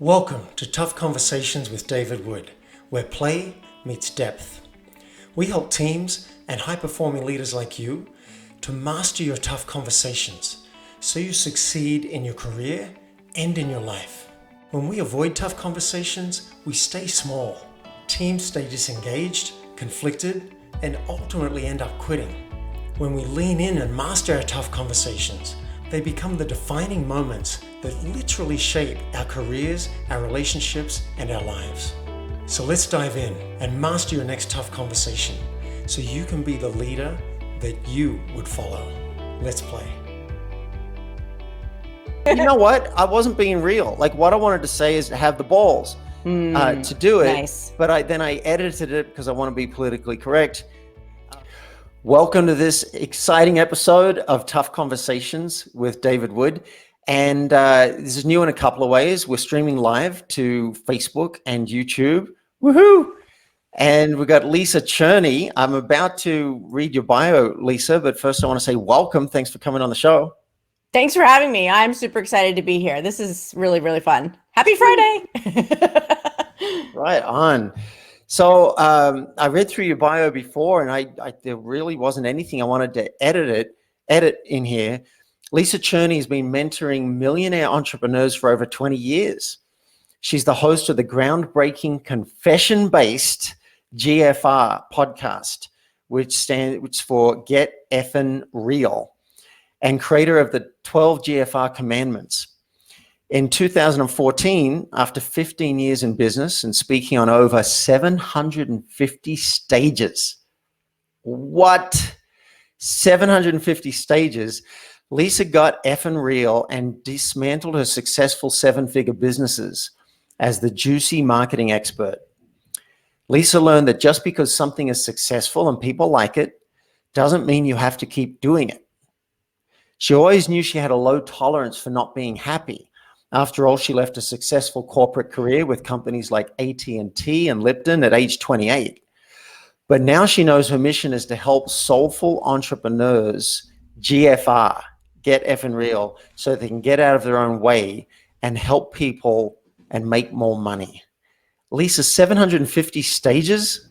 Welcome to Tough Conversations with David Wood, where play meets depth. We help teams and high-performing leaders like you to master your tough conversations so you succeed in your career and in your life. When we avoid tough conversations, we stay small. Teams stay disengaged, conflicted, and ultimately end up quitting. When we lean in and master our tough conversations, they become the defining moments that literally shape our careers, our relationships, and our lives. So let's dive in and master your next tough conversation so you can be the leader that you would follow. Let's play. You know what? I wasn't being real. Like, what I wanted to say is to have the balls to do it. Nice. But then I edited it because I want to be politically correct. Welcome to this exciting episode of Tough Conversations with David Wood. And this is new in a couple of ways. We're streaming live to Facebook and YouTube. Woohoo! And we've got Lisa Cherney. I'm about to read your bio, Lisa, but first I want to say welcome. Thanks for coming on the show. Thanks for having me. I'm super excited to be here. This is really, really fun. Happy Friday. Right on. So I read through your bio before, and there really wasn't anything I wanted to edit in here. Lisa Cherney has been mentoring millionaire entrepreneurs for over 20 years. She's the host of the groundbreaking confession-based GFR podcast, which stands for Get Effin' Real, and creator of the 12 GFR Commandments. In 2014, after 15 years in business and speaking on over 750 stages, 750 stages, Lisa got effing real and dismantled her successful seven-figure businesses as the juicy marketing expert. Lisa learned that just because something is successful and people like it doesn't mean you have to keep doing it. She always knew she had a low tolerance for not being happy. After all, she left a successful corporate career with companies like AT&T and Lipton at age 28. But now she knows her mission is to help soulful entrepreneurs, GFR, get effing real, so they can get out of their own way and help people and make more money. Lisa, 750 stages?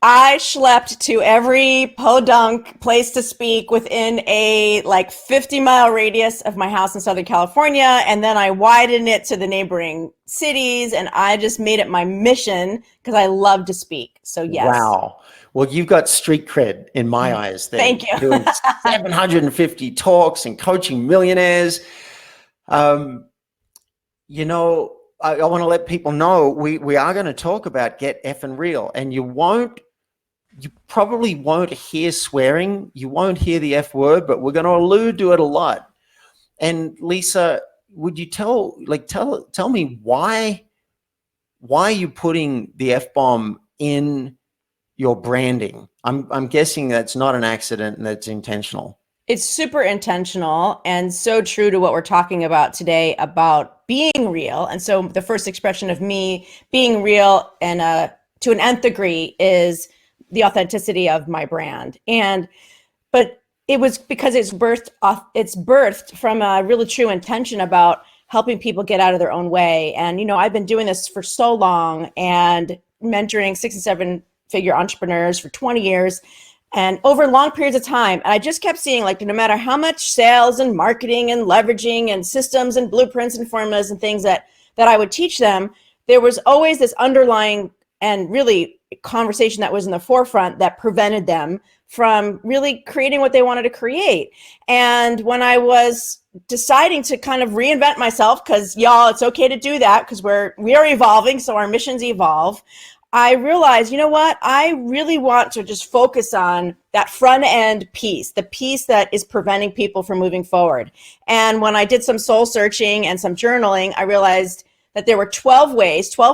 I schlepped to every podunk place to speak within a 50-mile radius of my house in Southern California. And then I widened it to the neighboring cities. And I just made it my mission because I love to speak. So yes. Wow. Well, you've got street cred in my eyes. Then. Thank you. Doing 750 talks and coaching millionaires. I want to let people know we are going to talk about Get Effin' Real, and you probably won't hear swearing. You won't hear the F word, but we're going to allude to it a lot. And Lisa, would you tell me why are you putting the F-bomb in your branding? I'm guessing that's not an accident and that's intentional. It's super intentional and so true to what we're talking about today about being real. And so the first expression of me being real and to an nth degree is the authenticity of my brand. But it was because it's birthed from a really true intention about helping people get out of their own way. And, I've been doing this for so long and mentoring 6 and 7-figure entrepreneurs for 20 years. And over long periods of time, and I just kept seeing no matter how much sales and marketing and leveraging and systems and blueprints and formulas and things that I would teach them, there was always this underlying and really conversation that was in the forefront that prevented them from really creating what they wanted to create. And when I was deciding to kind of reinvent myself, because y'all, it's okay to do that because we are evolving, so our missions evolve. I realized, you know what? I really want to just focus on that front end piece, the piece that is preventing people from moving forward. And when I did some soul searching and some journaling, I realized that there were 12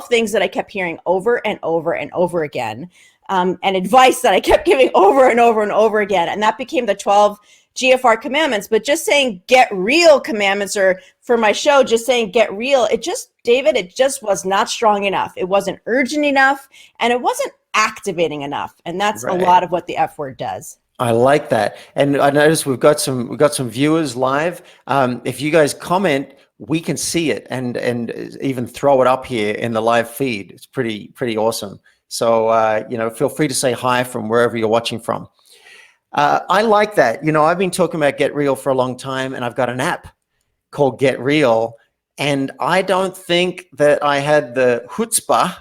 things that I kept hearing over and over and over again, and advice that I kept giving over and over and over again. And that became the 12 GFR Commandments. But just saying get real commandments, or for my show, just saying get real, David, it just was not strong enough. It wasn't urgent enough, and it wasn't activating enough. And that's right. A lot of what the F word does. I like that. And I noticed we've got some viewers live. If you guys comment, we can see it and even throw it up here in the live feed. It's pretty awesome. So, feel free to say hi from wherever you're watching from. I like that. I've been talking about Get Real for a long time, and I've got an app called Get Real. And I don't think that I had the chutzpah.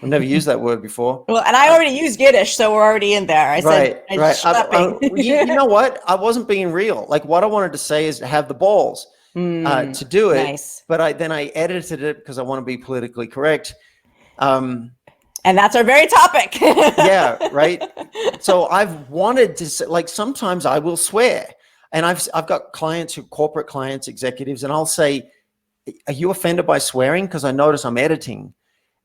I've never used that word before. Well, and I already used Yiddish, so we're already in there. I said, you know what? I wasn't being real. Like, what I wanted to say is have the balls to do it. Nice. But then I edited it because I want to be politically correct. And that's our very topic. Yeah, right. So I've wanted to say, like, sometimes I will swear, and I've got clients corporate clients, executives, and I'll say, "Are you offended by swearing?" Because I notice I'm editing.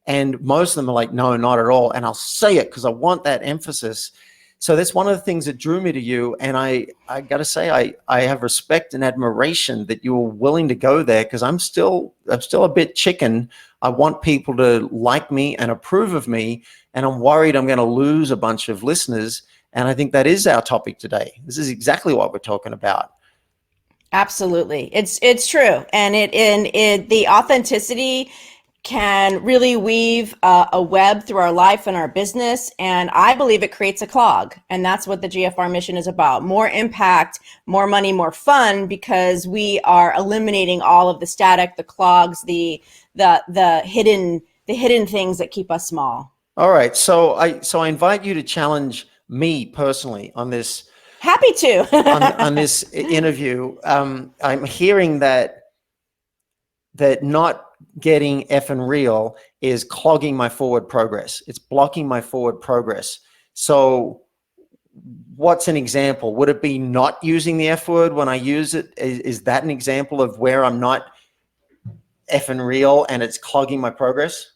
And most of them are like, no, not at all. And I'll say it because I want that emphasis. So that's one of the things that drew me to you. And I got to say, I have respect and admiration that you were willing to go there, because I'm still a bit chicken. I want people to like me and approve of me. And I'm worried I'm going to lose a bunch of listeners. And I think that is our topic today. This is exactly what we're talking about. Absolutely. It's true. And the authenticity can really weave a web through our life and our business. And I believe it creates a clog. And that's what the GFR mission is about. More impact, more money, more fun, because we are eliminating all of the static, the clogs, the hidden things that keep us small. All right. So I invite you to challenge me personally on this. Happy to. on this interview. I'm hearing that not getting effing real is clogging my forward progress. It's blocking my forward progress. So what's an example? Would it be not using the F word when I use it? Is that an example of where I'm not effing real and it's clogging my progress?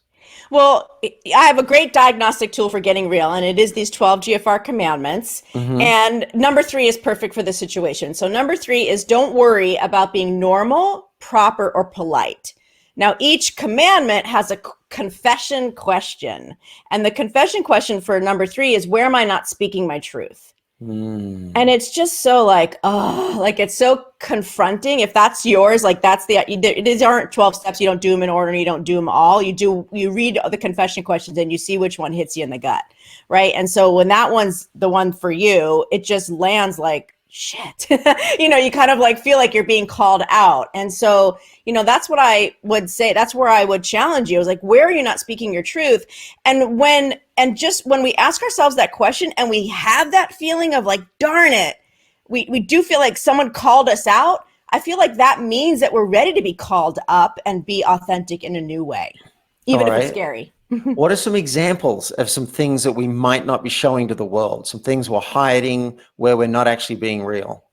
Well, I have a great diagnostic tool for getting real, and it is these 12 GFR Commandments. Mm-hmm. And number 3 is perfect for the situation. So number 3 is don't worry about being normal, proper, or polite. Now, each commandment has a confession question. And the confession question for number 3 is, where am I not speaking my truth? And it's just so it's so confronting. If that's yours, these aren't 12 steps. You don't do them in order. You don't do them all. You read the confession questions and you see which one hits you in the gut. Right. And so when that one's the one for you, it just lands like, shit, you kind of feel like you're being called out. And so, that's what I would say. That's where I would challenge you. I was like, where are you not speaking your truth? And when we ask ourselves that question and we have that feeling of like, darn it, we do feel like someone called us out. I feel like that means that we're ready to be called up and be authentic in a new way, even if it's scary. What are some examples of some things that we might not be showing to the world? Some things we're hiding where we're not actually being real?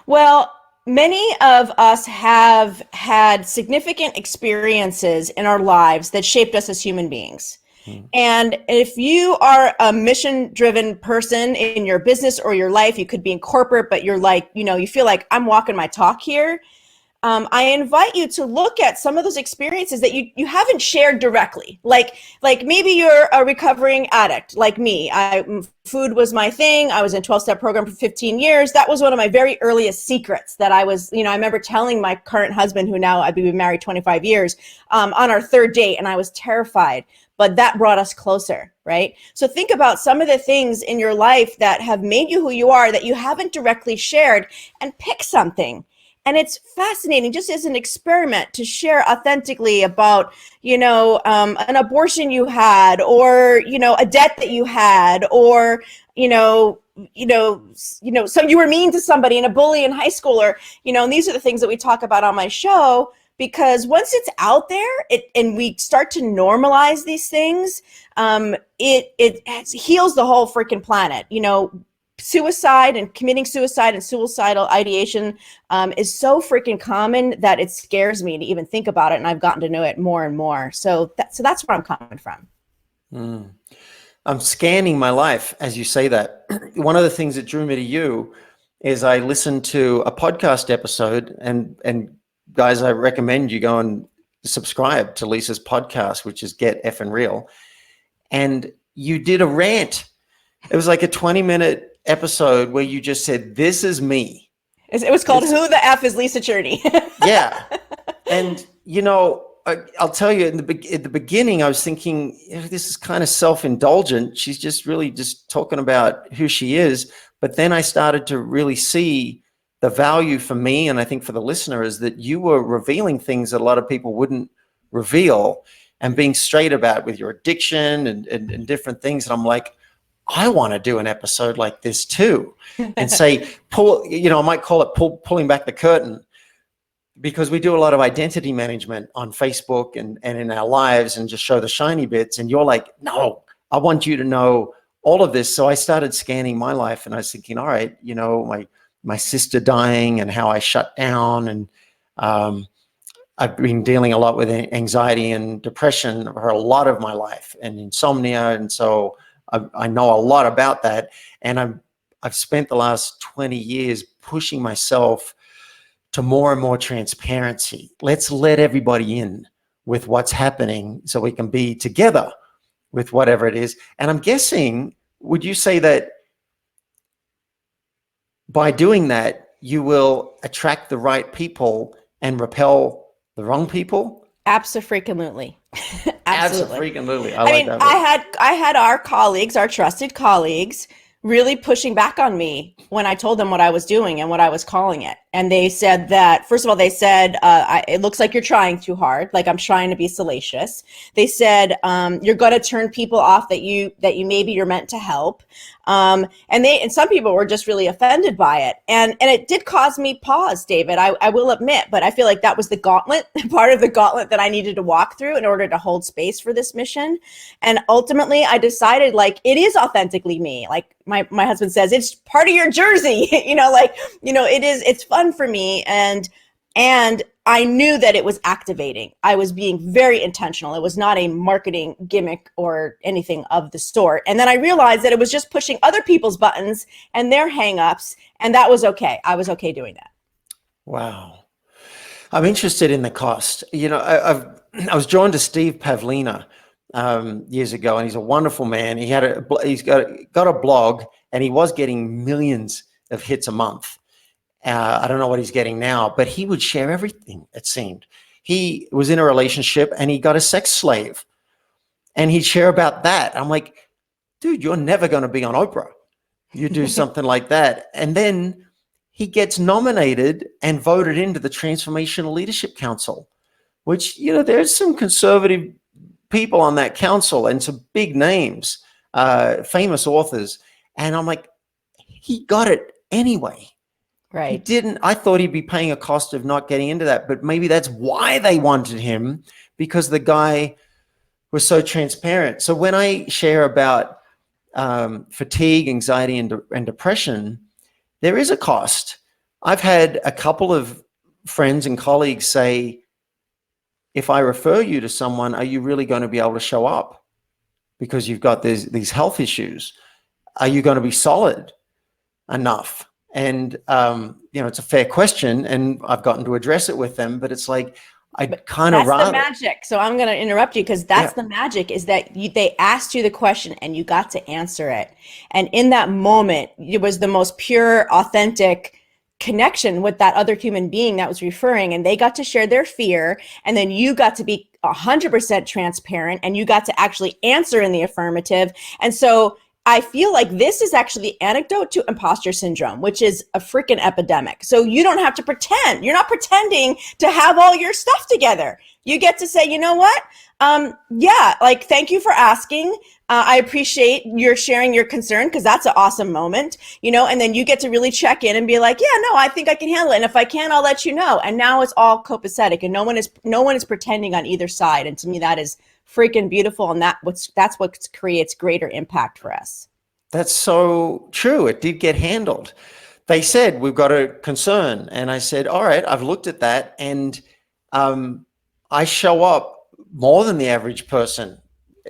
Well, many of us have had significant experiences in our lives that shaped us as human beings. And if you are a mission-driven person in your business or your life, you could be in corporate, but you're you feel like I'm walking my talk here. I invite you to look at some of those experiences that you haven't shared directly. Like maybe you're a recovering addict like me. Food was my thing. I was in a 12-step program for 15 years. That was one of my very earliest secrets that I was, I remember telling my current husband, who now I've been married 25 years, on our 3rd date, and I was terrified. But that brought us closer, right? So think about some of the things in your life that have made you who you are that you haven't directly shared, and pick something. And it's fascinating, just as an experiment, to share authentically about, an abortion you had, or, a debt that you had, or, so you were mean to somebody and a bully in high school, or, and these are the things that we talk about on my show, because once it's out there and we start to normalize these things, it heals the whole freaking planet. Suicide and committing suicide and suicidal ideation is so freaking common that it scares me to even think about it. And I've gotten to know it more and more. So that's where I'm coming from. I'm scanning my life as you say that. One of the things that drew me to you is I listened to a podcast episode, and guys, I recommend you go and subscribe to Lisa's podcast, which is Get Effin' Real. And you did a rant. It was like a 20-minute episode where you just said, this is me. It was called Who the F is Lisa Cherney? Yeah. And, you know, I'll tell you, at the beginning, I was thinking, this is kind of self-indulgent. She's just really just talking about who she is. But then I started to really see the value for me, and I think for the listener, is that you were revealing things that a lot of people wouldn't reveal, and being straight about with your addiction and different things. And I'm like, I want to do an episode like this too, and say, I might call it pulling back the curtain, because we do a lot of identity management on Facebook and in our lives and just show the shiny bits. And you're like, no, I want you to know all of this. So I started scanning my life, and I was thinking, all right, you know, my sister dying and how I shut down. And I've been dealing a lot with anxiety and depression for a lot of my life, and insomnia. And so I know a lot about that. And I've spent the last 20 years pushing myself to more and more transparency. Let's let everybody in with what's happening so we can be together with whatever it is. And I'm guessing, would you say that by doing that, you will attract the right people and repel the wrong people? Absolutely. Absolutely. I mean, I had our colleagues, our trusted colleagues, really pushing back on me when I told them what I was doing and what I was calling it. And they said that, first of all, they said, it looks like you're trying too hard. Like I'm trying to be salacious. They said, you're going to turn people off that you maybe you're meant to help. And some people were just really offended by it. And it did cause me pause, David, I will admit, but I feel like that was the gauntlet, part of the gauntlet that I needed to walk through in order to hold space for this mission. And ultimately I decided, like, it is authentically me. Like my husband says, it's part of your jersey, it's fun for me. And I knew that it was activating. I was being very intentional. It was not a marketing gimmick or anything of the sort. And then I realized that it was just pushing other people's buttons and their hangups. And that was okay. I was okay doing that. Wow. I'm interested in the cost. You know, I was drawn to Steve Pavlina years ago, and he's a wonderful man. He's got a blog, and he was getting millions of hits a month. I don't know what he's getting now, but he would share everything, it seemed. He was in a relationship and he got a sex slave, and he'd share about that. I'm like, dude, you're never going to be on Oprah. You do something like that. And then he gets nominated and voted into the Transformational Leadership Council, which, you know, there's some conservative people on that council and some big names, famous authors. And I'm like, he got it anyway. Right. He didn't. I thought he'd be paying a cost of not getting into that, but maybe that's why they wanted him, because the guy was so transparent. So when I share about fatigue, anxiety, and depression, there is a cost. I've had a couple of friends and colleagues say, if I refer you to someone, are you really going to be able to show up? Because you've got these health issues. Are you going to be solid enough? And, it's a fair question, and I've gotten to address it with them, but it's like, I'd kind of rather. That's the magic. So I'm going to interrupt you, because that's the magic, is that they asked you the question and you got to answer it. And in that moment, it was the most pure, authentic connection with that other human being that was referring, and they got to share their fear. And then you got to be 100% transparent, and you got to actually answer in the affirmative. And so I feel like this is actually the antidote to imposter syndrome, which is a freaking epidemic. So you don't have to pretend. You're not pretending to have all your stuff together. You get to say, you know what? Thank you for asking. I appreciate your sharing your concern, because that's an awesome moment, and then you get to really check in and be like, yeah, no, I think I can handle it. And if I can, I'll let you know. And now it's all copacetic, and no one is pretending on either side. And to me, that is freaking beautiful. And that's what creates greater impact for us. That's so true. It did get handled. They said, we've got a concern. And I said, all right, I've looked at that. And I show up more than the average person.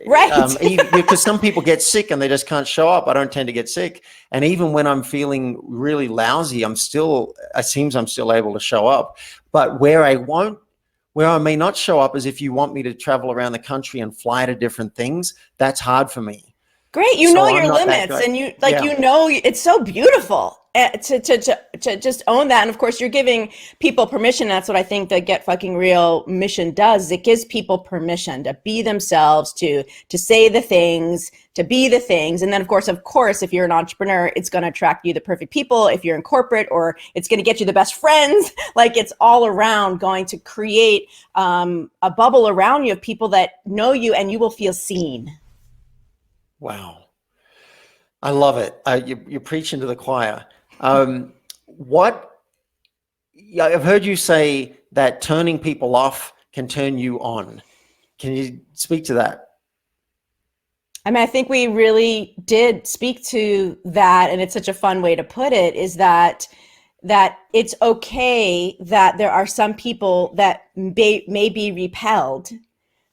Right. Because some people get sick and they just can't show up. I don't tend to get sick. And even when I'm feeling really lousy, it seems I'm still able to show up. But where I may not show up is if you want me to travel around the country and fly to different things. That's hard for me. Great. You know your limits, and it's so beautiful. to just own that. And of course, you're giving people permission. That's what I think the Get Fucking Real mission does. It gives people permission to be themselves, to say the things, to be the things. And then of course, if you're an entrepreneur, it's going to attract you the perfect people. If you're in corporate, or it's going to get you the best friends, like it's all around going to create a bubble around you of people that know you, and you will feel seen. Wow. I love it. You're preaching to the choir. I've heard you say that turning people off can turn you on. Can you speak to that? I mean, I think we really did speak to that, and it's such a fun way to put it, is that it's okay that there are some people that may be repelled,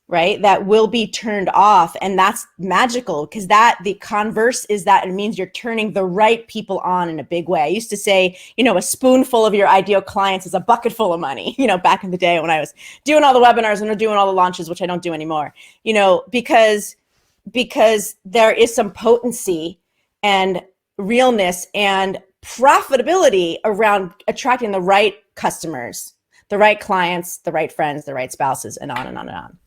right? That will be turned off. And that's magical, because the converse is that it means you're turning the right people on in a big way. I used to say, a spoonful of your ideal clients is a bucket full of money, back in the day when I was doing all the webinars and doing all the launches, which I don't do anymore, because there is some potency and realness and profitability around attracting the right customers, the right clients, the right friends, the right spouses, and on and on and on.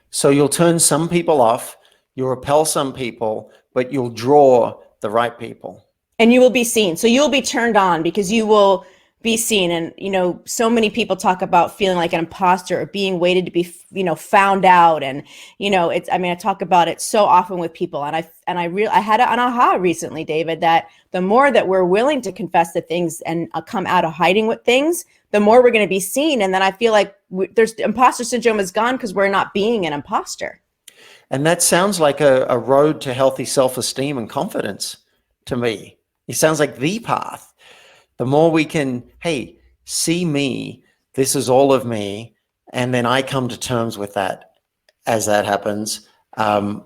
So you'll turn some people off, you'll repel some people, but you'll draw the right people. And you will be seen. So you'll be turned on because you will be seen. And, so many people talk about feeling like an imposter or being waited to be, found out. And, I talk about it so often with people. And I had an aha recently, David, that the more that we're willing to confess the things and come out of hiding with things, the more we're going to be seen. And then I feel like there's imposter syndrome is gone because we're not being an imposter. And that sounds like a road to healthy self-esteem and confidence to me. It sounds like the path. The more we can, hey, see me, this is all of me, and then I come to terms with that as that happens. At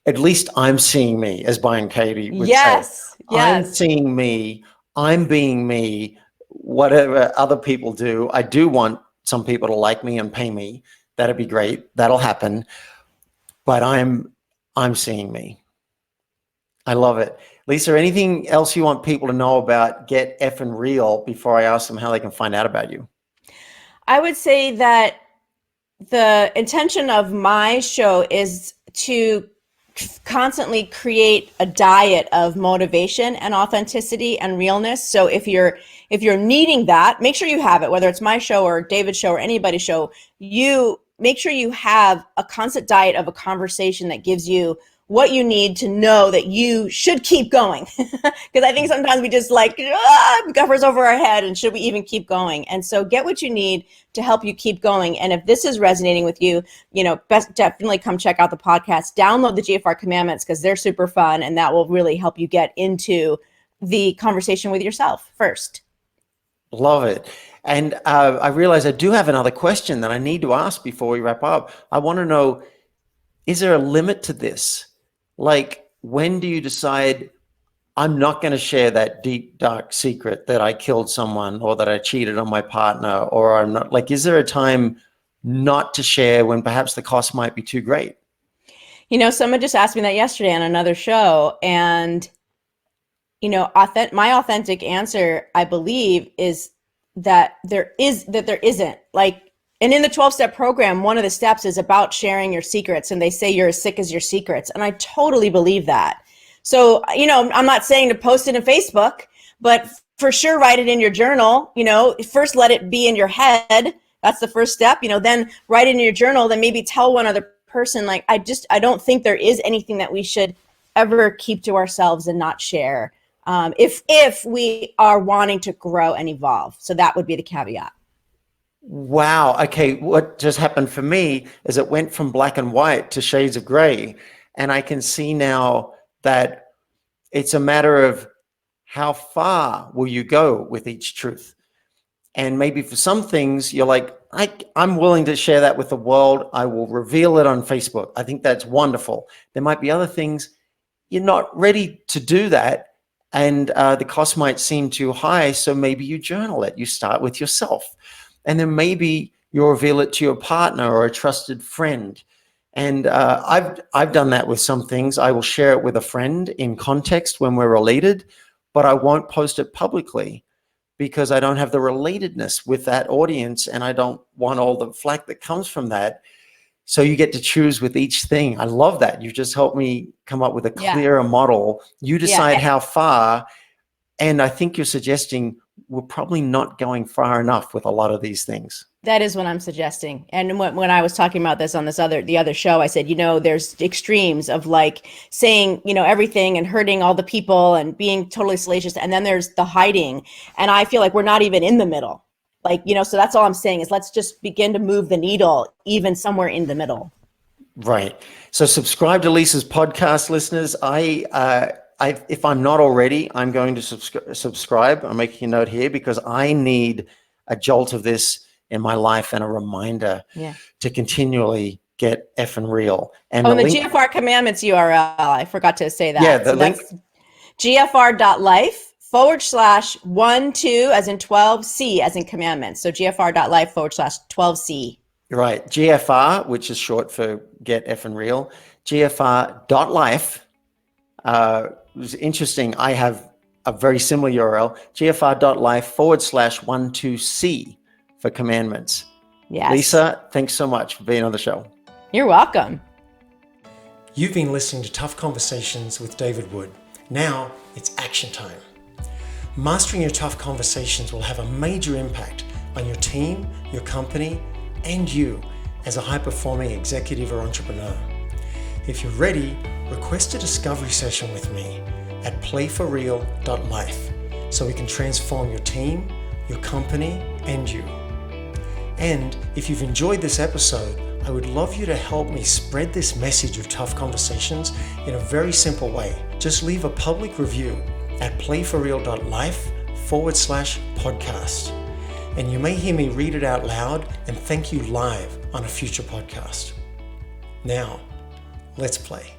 least I'm seeing me, as Byron Katie would say. Yes. I'm seeing me, I'm being me, whatever other people do. I do want some people to like me and pay me. That'd be great. That'll happen. But I'm seeing me. I love it. Lisa, anything else you want people to know about Get Effin' Real before I ask them how they can find out about you? I would say that the intention of my show is to constantly create a diet of motivation and authenticity and realness. So if you're needing that, make sure you have it, whether it's my show or David's show or anybody's show. You make sure you have a constant diet of a conversation that gives you what you need to know that you should keep going. Because I think sometimes we just covers over our head, and should we even keep going? And so get what you need to help you keep going. And if this is resonating with you, definitely come check out the podcast, download the GFR Commandments, because they're super fun, and that will really help you get into the conversation with yourself first. Love it. And I realize I do have another question that I need to ask before we wrap up. I want to know, is there a limit to this? Like, when do you decide I'm not going to share that deep, dark secret that I killed someone, or that I cheated on my partner, or I'm not, like, is there a time not to share when perhaps the cost might be too great? Someone just asked me that yesterday on another show, and, my authentic answer, I believe, is that there isn't. And in the 12-step program, one of the steps is about sharing your secrets, and they say you're as sick as your secrets. And I totally believe that. So, I'm not saying to post it on Facebook, but for sure write it in your journal. First let it be in your head. That's the first step. Then write it in your journal, then maybe tell one other person, like, I don't think there is anything that we should ever keep to ourselves and not share. If we are wanting to grow and evolve. So that would be the caveat. Wow. Okay. What just happened for me is it went from black and white to shades of gray. And I can see now that it's a matter of how far will you go with each truth? And maybe for some things, you're like, I'm willing to share that with the world. I will reveal it on Facebook. I think that's wonderful. There might be other things you're not ready to do that. And the cost might seem too high. So maybe you journal it. You start with yourself. And then maybe you'll reveal it to your partner or a trusted friend. And I've done that with some things. I will share it with a friend in context when we're related, but I won't post it publicly because I don't have the relatedness with that audience, and I don't want all the flack that comes from that. So you get to choose with each thing. I love that. You just helped me come up with a clearer model. You decide how far, and I think you're suggesting we're probably not going far enough with a lot of these things. That is what I'm suggesting. And when I was talking about this on the other show, I said, there's extremes of like saying, everything and hurting all the people and being totally salacious. And then there's the hiding. And I feel like we're not even in the middle. Like, so that's all I'm saying is let's just begin to move the needle even somewhere in the middle. Right. So subscribe to Lisa's podcast, listeners. If I'm not already, I'm going to subscribe. I'm making a note here because I need a jolt of this in my life and a reminder to continually get effing real. And the GFR Commandments URL, I forgot to say that. Yeah, the link. GFR.life/12 as in 12C as in commandments. So GFR.life/12C. Right. GFR, which is short for get effing real. GFR.life. It was interesting. I have a very similar URL, gfr.life/12C for commandments. Yes. Lisa, thanks so much for being on the show. You're welcome. You've been listening to Tough Conversations with David Wood. Now it's action time. Mastering your tough conversations will have a major impact on your team, your company, and you as a high-performing executive or entrepreneur. If you're ready, request a discovery session with me at playforreal.life so we can transform your team, your company, and you. And if you've enjoyed this episode, I would love you to help me spread this message of tough conversations in a very simple way. Just leave a public review at playforreal.life/podcast. And you may hear me read it out loud and thank you live on a future podcast. Now, let's play.